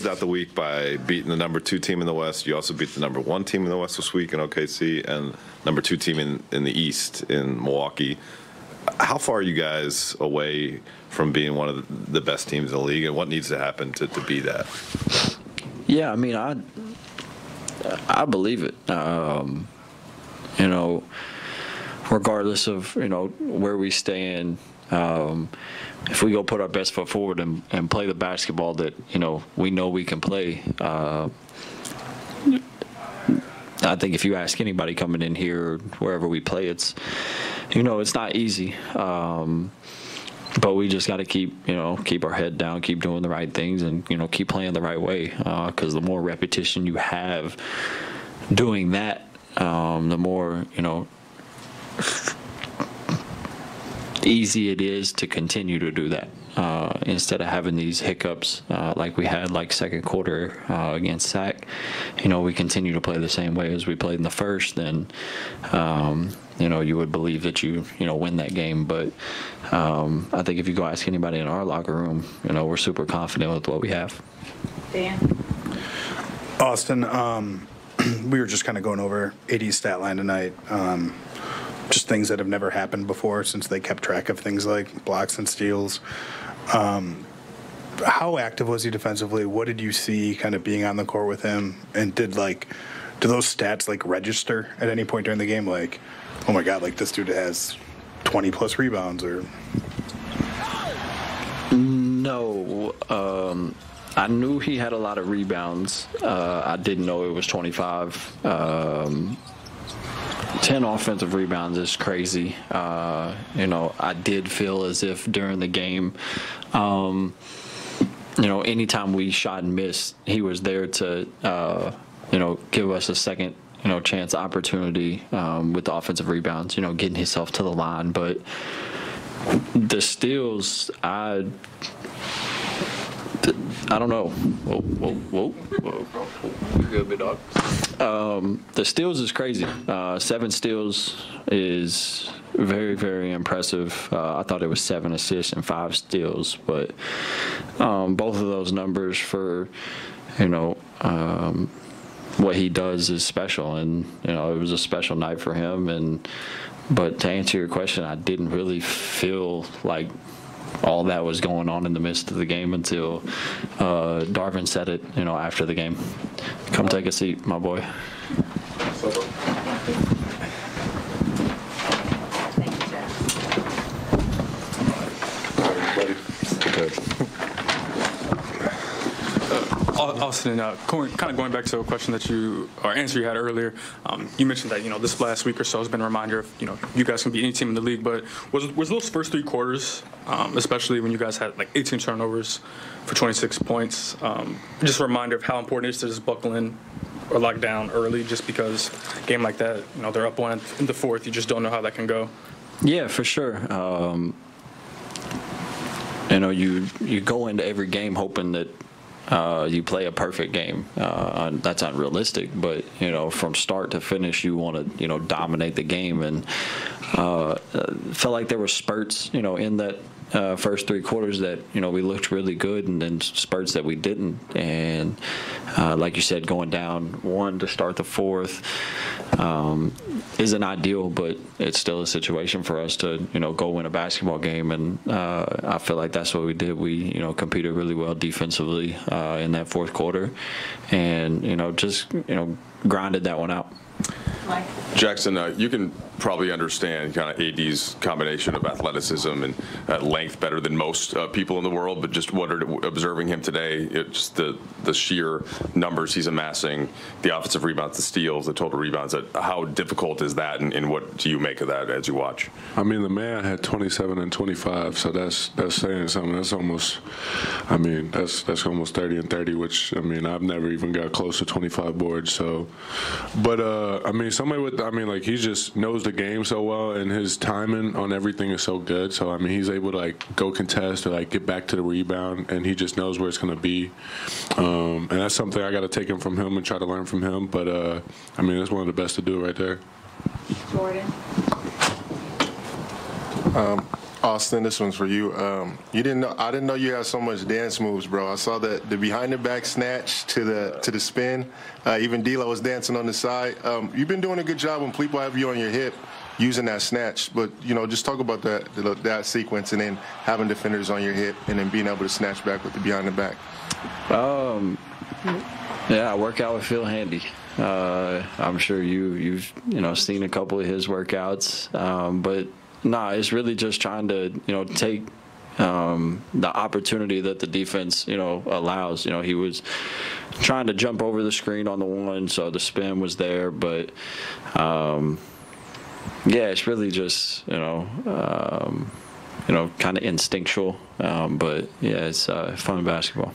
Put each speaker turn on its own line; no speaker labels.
closed out the week by beating the #2 team in the West. You also beat the #1 team in the West this week in OKC, and #2 team in the East in Milwaukee. How far are you guys away from being one of the best teams in the league, and what needs to happen to be that?
Yeah, I mean, I believe it. You know, regardless of, you know, where we stand, if we go put our best foot forward and play the basketball that, you know we can play, I think if you ask anybody coming in here or wherever we play, it's not easy. But we just got to keep our head down, keep doing the right things, and, keep playing the right way. Because the more repetition you have doing that, the more, easy it is to continue to do that. Instead of having these hiccups like we had second quarter against SAC, we continue to play the same way as we played in the first, then you would believe that you win that game. But I think if you go ask anybody in our locker room, we're super confident with what we have.
Dan?
Austin, we were just kind of going over AD's stat line tonight. Just things that have never happened before since they kept track of things like blocks and steals. How active was he defensively? What did you see kind of being on the court with him? And do those stats register at any point during the game? Like, oh my God, this dude has 20 plus rebounds or?
No. I knew he had a lot of rebounds. I didn't know it was 25. 10 offensive rebounds is crazy. I did feel as if during the game, anytime we shot and missed, he was there to, give us a second, chance opportunity with the offensive rebounds, getting himself to the line. But the steals, I don't know. Whoa. You're good, big dog. The steals is crazy. 7 steals is very, very impressive. I thought it was 7 assists and 5 steals, but both of those numbers for, what he does is special, and it was a special night for him. But to answer your question, I didn't really feel like all that was going on in the midst of the game until Darvin said it, after the game. Come take a seat, my boy.
Austin, kind of going back to a question that answer you had earlier, you mentioned that this last week or so has been a reminder of you guys can beat any team in the league. But was those first 3 quarters, especially when you guys had 18 turnovers for 26 points, just a reminder of how important it is to just buckle in or lock down early, just because a game like that, they're up 1 in the 4th, you just don't know how that can go. Yeah, for sure. You go into every game hoping that you play a perfect game. That's unrealistic, but from start to finish, you want to dominate the game. And felt like there were spurts in that first 3 quarters that we looked really good, and then spurts that we didn't. And like you said, going down 1 to start the 4th isn't ideal, but it's still a situation for us to go win a basketball game. And I feel like that's what we did. We competed really well defensively in that 4th quarter, and just grinded that one out.
Jackson, you can probably understand kind of AD's combination of athleticism and length better than most people in the world, but just wondered, observing him today, just the sheer numbers he's amassing, the offensive rebounds, the steals, the total rebounds, how difficult is that, and what do you make of that as you watch?
I mean, the man had 27 and 25, so that's saying something. That's almost, that's almost 30 and 30, which, I've never even got close to 25 boards. So, but, somebody with, he just knows the game so well, and his timing on everything is so good. So, he's able to, go contest or, get back to the rebound, and he just knows where it's going to be. And that's something I got to take from him and try to learn from him. But, that's one of the best to do right there.
Jordan? Austin, this one's for you. I didn't know you had so much dance moves, bro. I saw the behind the back snatch to the spin. Even D'Lo was dancing on the side. You've been doing a good job when people have you on your hip using that snatch. But just talk about that sequence and then having defenders on your hip and then being able to snatch back with the behind the back.
Yeah, I work out with Phil Handy. I'm sure you've seen a couple of his workouts, but. No, it's really just trying to, take the opportunity that the defense, allows. He was trying to jump over the screen on the one, so the spin was there. But, yeah, it's really just, kind of instinctual. But, yeah, it's fun basketball.